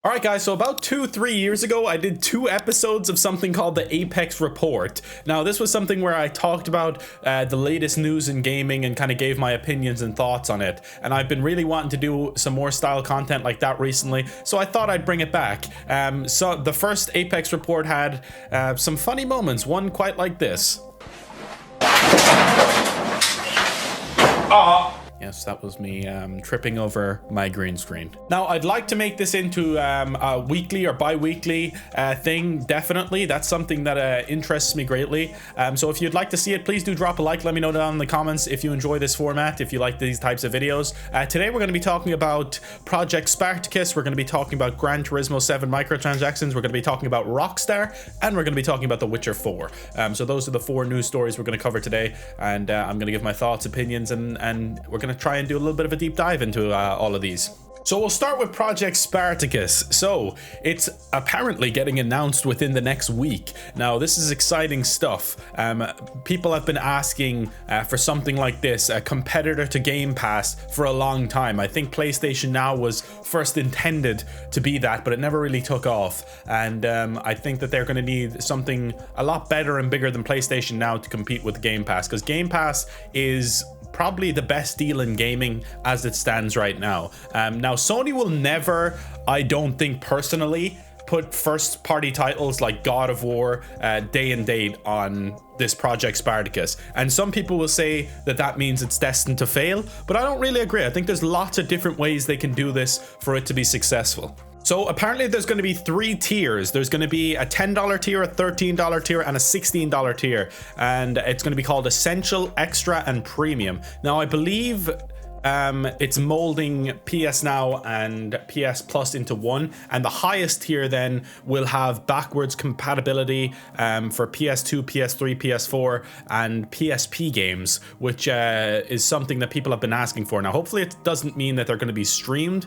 All right, guys, so about 2-3 years ago, I did 2 episodes of something called the Apex Report. Now, this was something where I talked about the latest news in gaming and kind of gave my opinions and thoughts on it. And I've been really wanting to do some more style content like that recently, so I thought I'd bring it back. So the first Apex Report had some funny moments, one quite like this. Yes, that was me tripping over my green screen. Now, I'd like to make this into a weekly or bi-weekly thing, definitely. That's something that interests me greatly. So if you'd like to see it, please do drop a like. Let me know down in the comments if you enjoy this format, if you like these types of videos. Today, we're going to be talking about Project Spartacus. We're going to be talking about Gran Turismo 7 microtransactions. We're going to be talking about Rockstar. And we're going to be talking about The Witcher 4. So those are the 4 news stories we're going to cover today. And I'm going to give my thoughts, opinions, and we're going to try and do a little bit of a deep dive into all of these. So we'll start with Project Spartacus. So it's apparently getting announced within the next week. Now, this is exciting stuff. People have been asking for something like this, a competitor to Game Pass, for a long time. I think PlayStation Now was first intended to be that, but it never really took off. And I think that they're going to need something a lot better and bigger than PlayStation Now to compete with Game Pass, because Game Pass is probably the best deal in gaming as it stands right now. Now, Sony will never, I don't think personally, put first party titles like God of War day and date on this Project Spartacus. And some people will say that that means it's destined to fail, but I don't really agree. I think there's lots of different ways they can do this for it to be successful. So apparently there's going to be 3 tiers. There's going to be a $10 tier, a $13 tier, and a $16 tier. And it's going to be called Essential, Extra, and Premium. Now, I believe it's molding PS Now and PS Plus into one, and the highest tier then will have backwards compatibility for PS2, PS3, PS4, and PSP games, which is something that people have been asking for. Now, hopefully it doesn't mean that they're going to be streamed.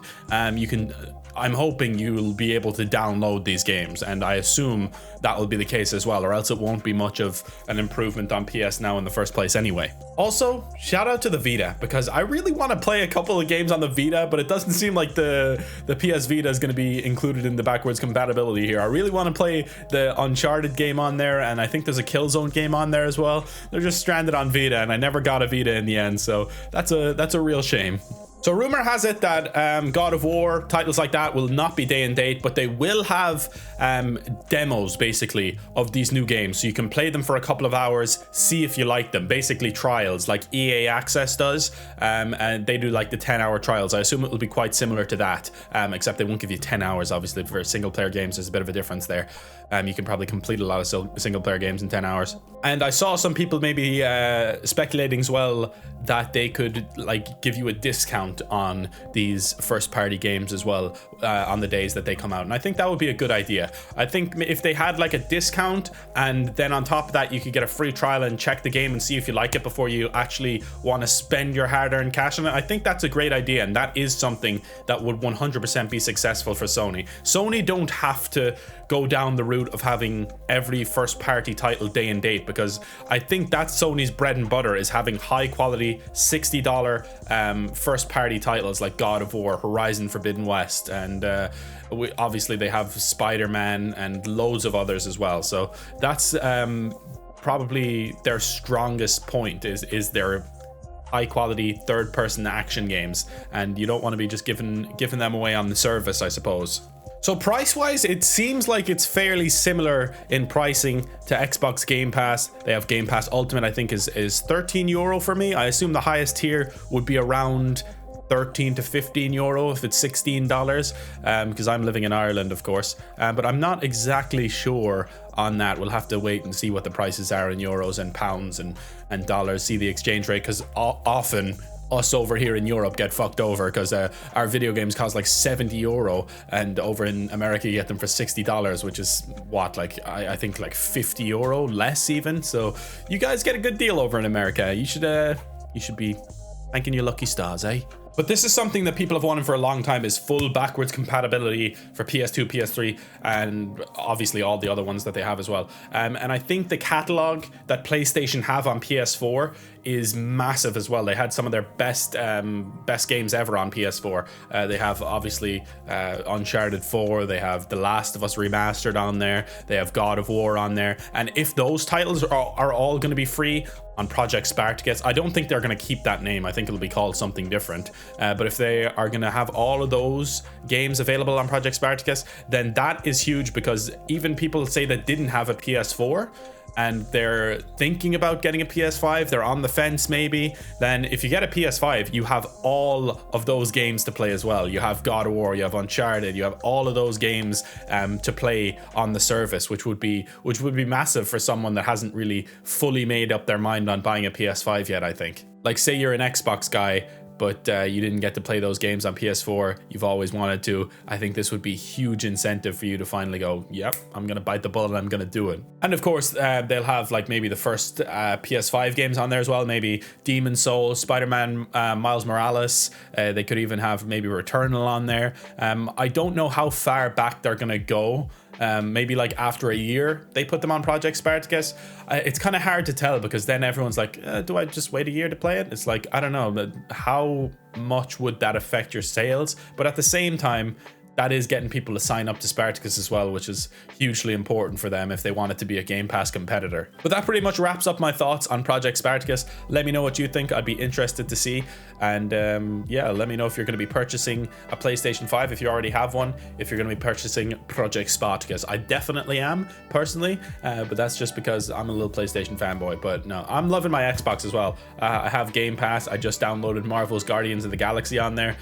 I'm hoping you'll be able to download these games, and I assume that will be the case as well, or else it won't be much of an improvement on PS Now in the first place anyway. Also, shout out to the Vita, because I really want to play a couple of games on the Vita, but it doesn't seem like the PS Vita is going to be included in the backwards compatibility here. I really want to play the Uncharted game on there, and I think there's a Killzone game on there as well. They're just stranded on Vita, and I never got a Vita in the end, so that's a real shame. So rumor has it that God of War, titles like that will not be day and date, but they will have demos basically of these new games. So you can play them for a couple of hours, see if you like them, basically trials like EA Access does. And they do like the 10-hour trials. I assume it will be quite similar to that, except they won't give you 10 hours. Obviously for single player games, there's a bit of a difference there. You can probably complete a lot of single player games in 10 hours. And I saw some people maybe speculating as well that they could like give you a discount on these first party games as well on the days that they come out. And I think that would be a good idea. I think if they had like a discount, and then on top of that you could get a free trial and check the game and see if you like it before you actually want to spend your hard-earned cash on it, I think that's a great idea, and that is something that would 100% be successful for Sony. Sony don't have to go down the route of having every first party title day and date, because I think that's Sony's bread and butter, is having high quality $60 first party titles like God of War, Horizon Forbidden West, and obviously they have Spider-Man and loads of others as well. So that's probably their strongest point, is their high quality third person action games, and you don't want to be just giving them away on the service, I suppose. So price-wise, it seems like it's fairly similar in pricing to Xbox Game Pass. They have Game Pass Ultimate, I think is €13 for me. I assume the highest tier would be around 13 to 15 euro if it's $16, because I'm living in Ireland, of course. But I'm not exactly sure on that. We'll have to wait and see what the prices are in euros and pounds and dollars, see the exchange rate, because often us over here in Europe get fucked over, because our video games cost like €70, and over in America you get them for $60, which is what, like I think like €50 less even. So you guys get a good deal over in America. You should be thanking your lucky stars, eh? But this is something that people have wanted for a long time, is full backwards compatibility for PS2, PS3, and obviously all the other ones that they have as well. And I think the catalog that PlayStation have on PS4 is massive as well. They had some of their best games ever on PS4. They have obviously Uncharted 4, they have The Last of Us remastered on there, they have God of War on there, and if those titles are all going to be free on Project Spartacus, I don't think they're going to keep that name. I think it'll be called something different. But if they are going to have all of those games available on Project Spartacus, then that is huge, because even people say that didn't have a PS4 and they're thinking about getting a PS5, they're on the fence maybe, then if you get a PS5, you have all of those games to play as well. You have God of War, you have Uncharted, you have all of those games to play on the service, which would be massive for someone that hasn't really fully made up their mind on buying a PS5 yet, I think. Like, say you're an Xbox guy, but you didn't get to play those games on PS4, you've always wanted to. I think this would be huge incentive for you to finally go, yep, I'm gonna bite the bullet, I'm gonna do it. And of course, they'll have like maybe the first PS5 games on there as well, maybe Demon's Souls, Spider-Man, Miles Morales. They could even have maybe Returnal on there. I don't know how far back they're gonna go. Maybe like after a year they put them on Project Spartacus. It's kind of hard to tell, because then everyone's like, do I just wait a year to play it? It's like, I don't know, how much would that affect your sales? But at the same time, that is getting people to sign up to Spartacus as well, which is hugely important for them if they want it to be a Game Pass competitor. But that pretty much wraps up my thoughts on Project Spartacus. Let me know what you think. I'd be interested to see. And yeah, let me know if you're going to be purchasing a PlayStation 5, if you already have one, if you're going to be purchasing Project Spartacus. I definitely am, personally, but that's just because I'm a little PlayStation fanboy. But no, I'm loving my Xbox as well. I have Game Pass. I just downloaded Marvel's Guardians of the Galaxy on there.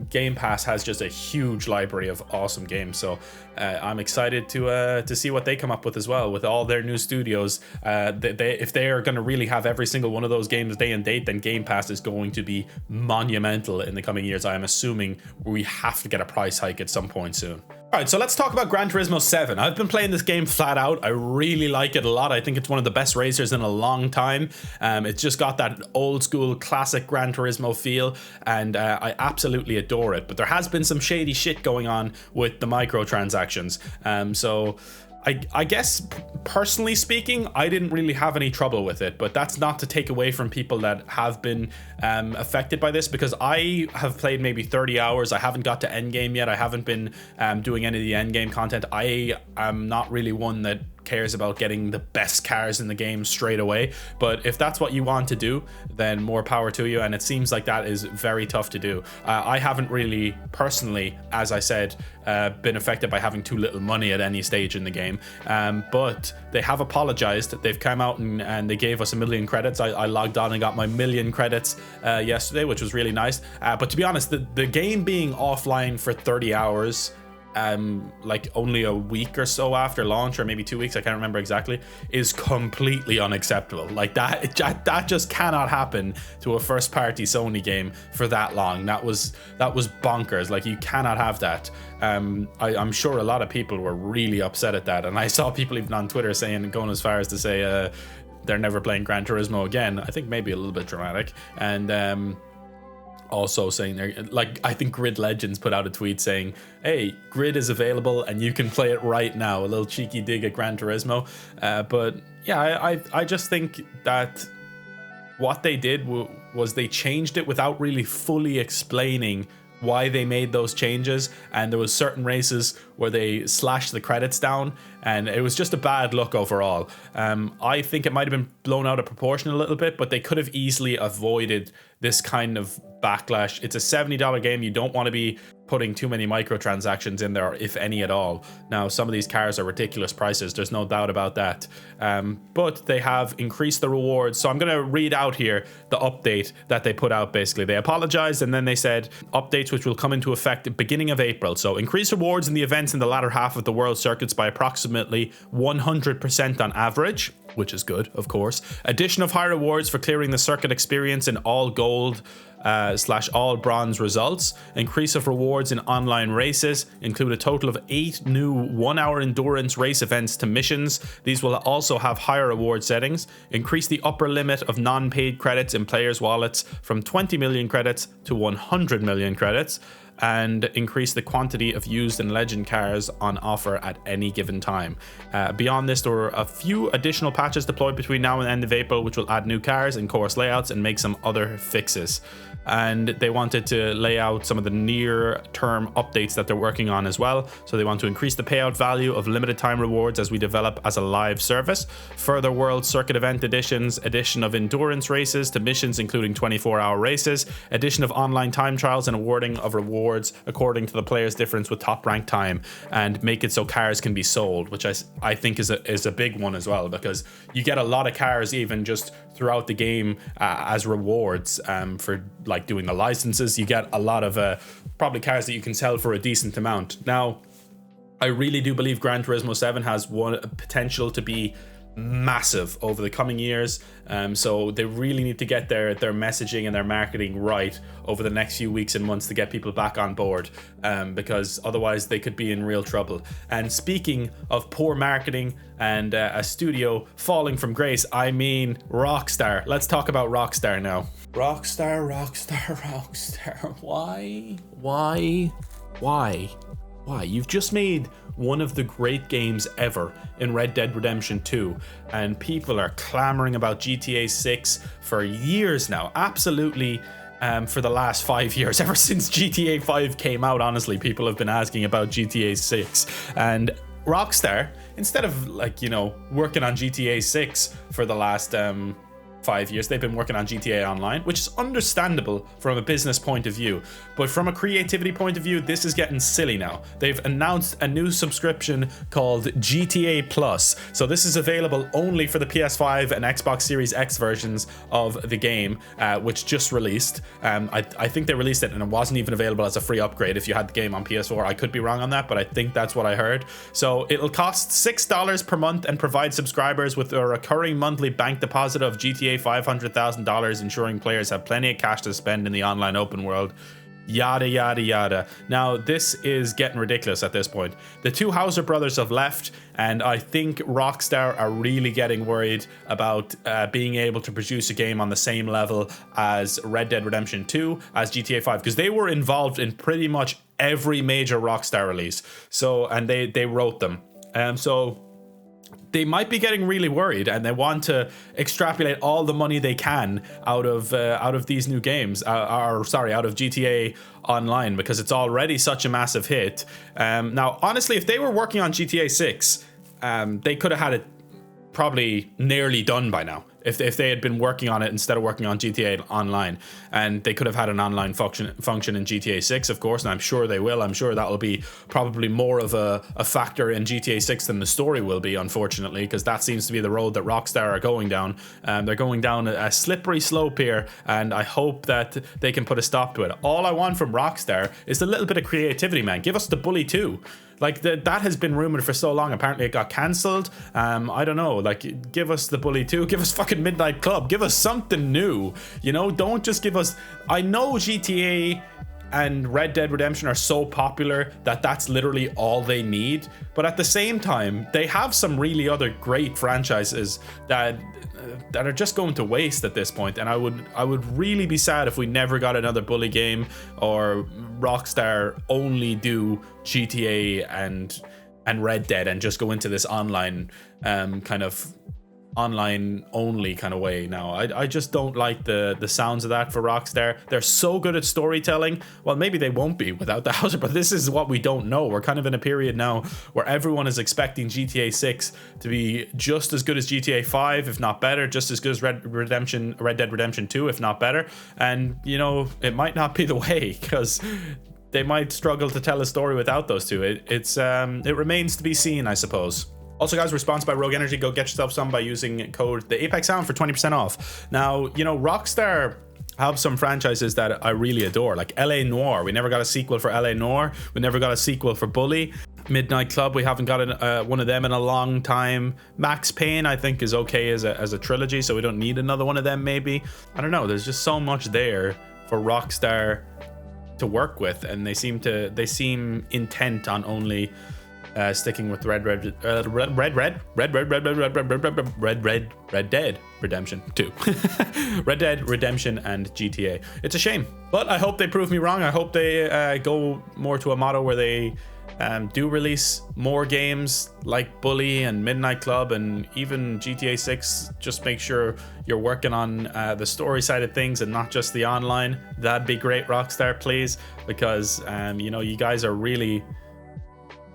Game Pass has just a huge library of awesome games, so I'm excited to see what they come up with as well with all their new studios. If they are going to really have every single one of those games day and date, then Game Pass is going to be monumental in the coming years. I am assuming we have to get a price hike at some point soon. All right, so let's talk about Gran Turismo 7. I've been playing this game flat out. I really like it a lot. I think it's one of the best racers in a long time. It's just got that old school classic Gran Turismo feel, and I absolutely adore it. But there has been some shady shit going on with the microtransactions. So I guess, personally speaking, I didn't really have any trouble with it, but that's not to take away from people that have been affected by this, because I have played maybe 30 hours. I haven't got to endgame yet. I haven't been doing any of the endgame content. I am not really one that cares about getting the best cars in the game straight away, but if that's what you want to do, then more power to you, and it seems like that is very tough to do. I haven't really personally, as I said, been affected by having too little money at any stage in the game, but they have apologized. They've come out and they gave us 1 million credits. I logged on and got my 1 million credits yesterday, which was really nice, but to be honest, the game being offline for 30 hours, like only a week or so after launch, or maybe 2 weeks, I can't remember exactly, is completely unacceptable. Like that just cannot happen to a first party Sony game for that long. That was bonkers. Like, you cannot have that. I'm sure a lot of people were really upset at that, and I saw people even on Twitter going as far as to say they're never playing Gran Turismo again. I think maybe a little bit dramatic. And also saying there, like, I think Grid Legends put out a tweet saying, hey, Grid is available and you can play it right now. A little cheeky dig at Gran Turismo. But yeah, I just think that what they did was they changed it without really fully explaining why they made those changes, and there was certain races where they slashed the credits down, and it was just a bad look overall. I think it might have been blown out of proportion a little bit, but they could have easily avoided this kind of backlash. It's a $70 game. You don't want to be putting too many microtransactions in there, if any at all. Now, some of these cars are ridiculous prices, there's no doubt about that, but they have increased the rewards. So I'm going to read out here the update that they put out. Basically, they apologized, and then they said updates which will come into effect beginning of April. So increase rewards in the events in the latter half of the world circuits by approximately 100% on average, which is good, of course. Addition of high rewards for clearing the circuit experience in all gold slash all bronze results. Increase of rewards in online races. Include a total of 8 new 1-hour endurance race events to missions. These will also have higher reward settings. Increase the upper limit of non-paid credits in players' wallets from 20 million credits to 100 million credits. And increase the quantity of used and legend cars on offer at any given time. Beyond this, there were a few additional patches deployed between now and the end of April, which will add new cars and course layouts and make some other fixes. And they wanted to lay out some of the near-term updates that they're working on as well. So they want to increase the payout value of limited time rewards as we develop as a live service. Further World Circuit event additions, addition of endurance races to missions including 24-hour races, addition of online time trials and awarding of rewards according to the player's difference with top ranked time, and make it so cars can be sold, which I think is a big one as well, because you get a lot of cars even just throughout the game as rewards for like doing the licenses. You get a lot of probably cars that you can sell for a decent amount. Now, I really do believe Gran Turismo 7 has one potential to be massive over the coming years, so they really need to get their messaging and their marketing right over the next few weeks and months to get people back on board, because otherwise they could be in real trouble. And speaking of poor marketing and a studio falling from grace, I mean Rockstar. Let's talk about Rockstar now. Rockstar. Why? You've just made one of the great games ever in Red Dead Redemption 2, and people are clamoring about GTA 6 for years now. Absolutely, for the last 5 years, ever since GTA 5 came out, honestly, people have been asking about GTA 6. And Rockstar, instead of working on GTA 6 for the last 5 years, they've been working on GTA Online, which is understandable from a business point of view, but from a creativity point of view, this is getting silly now. They've announced a new subscription called GTA Plus, so this is available only for the PS5 and Xbox Series X versions of the game, which just released. I think they released it and it wasn't even available as a free upgrade if you had the game on PS4. I could be wrong on that, but I think that's what I heard. So it'll cost $6 per month and provide subscribers with a recurring monthly bank deposit of GTA $500,000, ensuring players have plenty of cash to spend in the online open world. Yada yada yada. Now this is getting ridiculous at this point. The two Hauser brothers have left, and I think Rockstar are really getting worried about being able to produce a game on the same level as Red Dead Redemption 2, as GTA 5, because they were involved in pretty much every major Rockstar release. So, and they wrote them. So they might be getting really worried, and they want to extrapolate all the money they can out of these new games, out of GTA Online, because it's already such a massive hit. Now, honestly, if they were working on GTA 6, they could have had it probably nearly done by now. If they had been working on it instead of working on GTA Online, and they could have had an online function in GTA 6, of course, and I'm sure they will. I'm sure that will be probably more of a factor in GTA 6 than the story will be, unfortunately, because that seems to be the road that Rockstar are going down. They're going down a slippery slope here, and I hope that they can put a stop to it. All I want from Rockstar is a little bit of creativity, man. Give us the Bully 2. Like, that has been rumored for so long. Apparently it got cancelled. I don't know. Like, give us the Bully 2. Give us fucking Midnight Club. Give us something new. You know, don't just give us... I know GTA and Red Dead Redemption are so popular that that's literally all they need. But at the same time, they have some really other great franchises that are just going to waste at this point. And I would really be sad if we never got another Bully game, or Rockstar only do GTA and Red Dead and just go into this online kind of online only kind of way now. I just don't like the sounds of that for Rockstar. They're so good at storytelling. Well, maybe they won't be without the Hauser, but this is what we don't know. We're kind of in a period now where everyone is expecting GTA 6 to be just as good as GTA 5, if not better, just as good as Red Dead Redemption 2, if not better. And, you know, it might not be the way, because they might struggle to tell a story without those two. It remains to be seen, I suppose. Also, guys, we're sponsored by Rogue Energy. Go get yourself some by using code TheApexHound for 20% off. Now, you know, Rockstar have some franchises that I really adore, like LA Noire. We never got a sequel for LA Noire. We never got a sequel for Bully. Midnight Club, we haven't got one of them in a long time. Max Payne, I think, is okay as a trilogy, so we don't need another one of them, maybe. I don't know. There's just so much there for Rockstar to work with, and they seem intent on only sticking with Red Dead Redemption 2. Red Dead Redemption and GTA. It's a shame, but I hope they prove me wrong. I hope they go more to a motto where they do release more games like Bully and Midnight Club and even GTA 6. Just make sure you're working on the story side of things and not just the online. That'd be great, Rockstar, please, because you know, you guys are really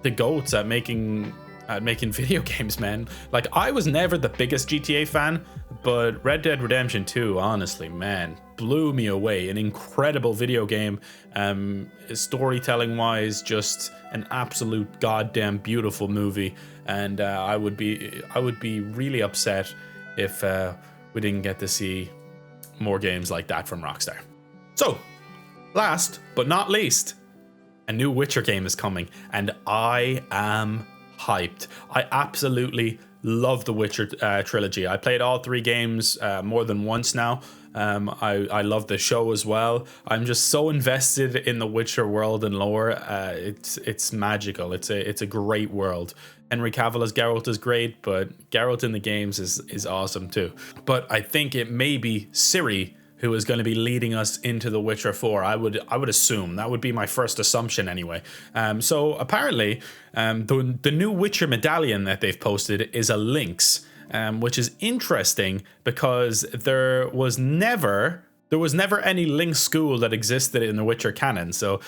the goats at making video games, man. Like, I was never the biggest GTA fan, but Red Dead Redemption 2, honestly, man, blew me away. An incredible video game, storytelling wise, just an absolute goddamn beautiful movie. And I would be really upset if we didn't get to see more games like that from Rockstar. So, last but not least, a new Witcher game is coming, and I am hyped. I absolutely love the Witcher trilogy. I played all 3 games more than once now. I love the show as well. I'm just so invested in the Witcher world and lore. It's magical. It's a great world. Henry Cavill as Geralt is great, but Geralt in the games is awesome too. But I think it may be Ciri who is going to be leading us into The Witcher 4. I would assume. That would be my first assumption anyway. So apparently, the new Witcher medallion that they've posted is a lynx, which is interesting because there was never any lynx school that existed in the Witcher canon. So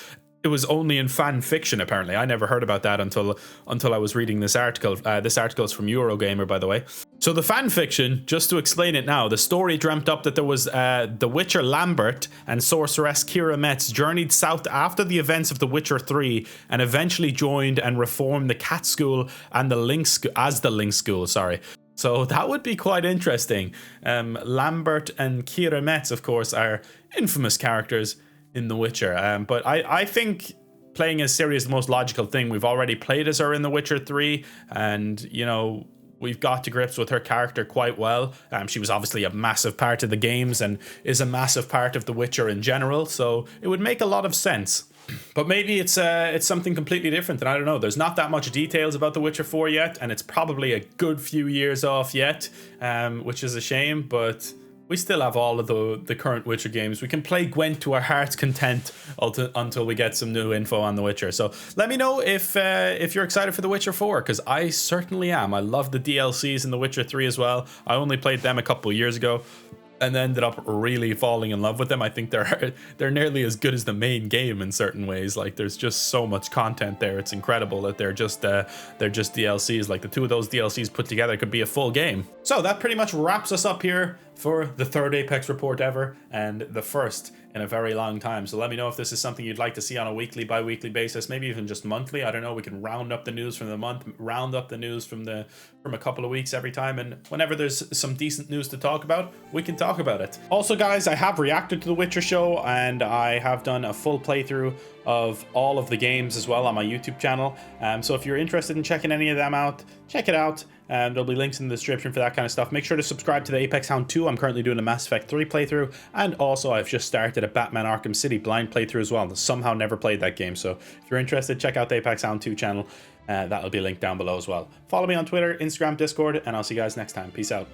it was only in fan fiction, apparently. I never heard about that until I was reading this article. This article is from Eurogamer, by the way. So the fan fiction, just to explain it now, the story dreamt up that there was the Witcher Lambert and sorceress Kira Metz journeyed south after the events of The Witcher 3 and eventually joined and reformed the Cat School and the Lynx School. So that would be quite interesting. Lambert and Kira Metz, of course, are infamous characters in The Witcher. But I think playing as Ciri is the most logical thing. We've already played as her in The Witcher 3, and, you know, we've got to grips with her character quite well. She was obviously a massive part of the games and is a massive part of The Witcher in general, so it would make a lot of sense. But maybe it's something completely different, and I don't know. There's not that much details about The Witcher 4 yet, and it's probably a good few years off yet, which is a shame, but we still have all of the current Witcher games. We can play Gwent to our heart's content until we get some new info on The Witcher. So let me know if you're excited for The Witcher 4, because I certainly am. I love the DLCs in The Witcher 3 as well. I only played them a couple of years ago and ended up really falling in love with them. I think they're nearly as good as the main game in certain ways. Like, there's just so much content there. It's incredible that they're just DLCs. Like, the 2 of those DLCs put together could be a full game. So that pretty much wraps us up here for the 3rd Apex report ever, and the first in a very long time. So let me know if this is something you'd like to see on a weekly, bi-weekly basis, maybe even just monthly. I don't know. We can round up the news from the month, round up the news from a couple of weeks every time, and whenever there's some decent news to talk about, we can talk about it. Also, guys, I have reacted to The Witcher show, and I have done a full playthrough of all of the games as well on my YouTube channel. So if you're interested in checking any of them out, check it out. There'll be links in the description for that kind of stuff. Make sure to subscribe to the TheApexHound 2. I'm currently doing a Mass Effect 3 playthrough, and also I've just started a Batman Arkham City blind playthrough as well. Somehow never played that game, so if you're interested, check out the TheApexHound 2 channel. That'll be linked down below as well. Follow me on Twitter, Instagram, Discord, and I'll see you guys next time. Peace out.